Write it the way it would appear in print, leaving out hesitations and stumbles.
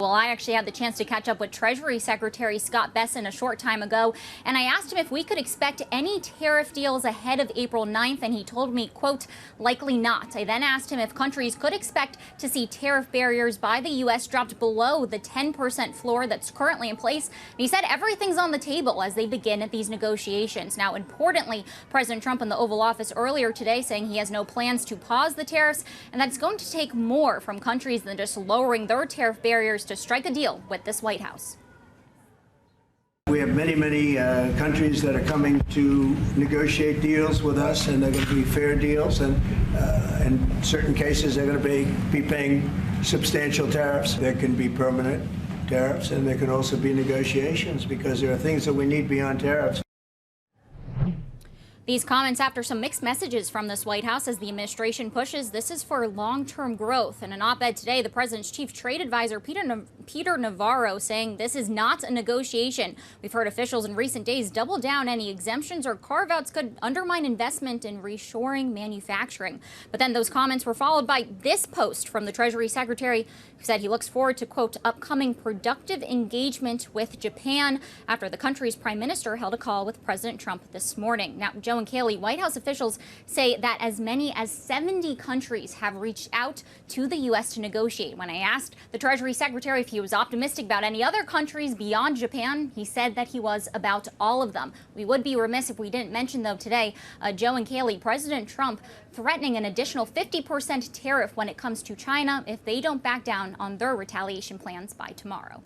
Well, I actually had the chance to catch up with Treasury Secretary Scott Bessent a short time ago, and I asked him if we could expect any tariff deals ahead of April 9th, and he told me, quote, likely not. I then asked him if countries could expect to see tariff barriers by the U.S. dropped below the 10% floor that's currently in place. And he said everything's on the table as they begin these negotiations. Now, importantly, President Trump in the Oval Office earlier today saying he has no plans to pause the tariffs, and that it's going to take more from countries than just lowering their tariff barriers to strike a deal with this White House. We have many countries that are coming to negotiate deals with us, and they're going to be fair deals, and in certain cases they're going to be paying substantial tariffs. There can be permanent tariffs, and there can also be negotiations, because there are things that we need beyond tariffs. These comments after some mixed messages from this White House as the administration pushes this is for long-term growth. In an op-ed today, the president's chief trade advisor, Peter Navarro, saying this is not a negotiation. We've heard officials in recent days double down any exemptions or carve-outs could undermine investment in reshoring manufacturing. But then those comments were followed by this post from the Treasury Secretary, who said he looks forward to, quote, upcoming productive engagement with Japan after the country's prime minister held a call with President Trump this morning. Now, Joe and Kaylee, White House officials say that as many as 70 countries have reached out to the U.S. to negotiate. When I asked the Treasury Secretary if he was optimistic about any other countries beyond Japan, he said that he was about all of them. We would be remiss if we didn't mention, though, today, Joe and Kaylee, President Trump threatening an additional 50% tariff when it comes to China if they don't back down on their retaliation plans by tomorrow.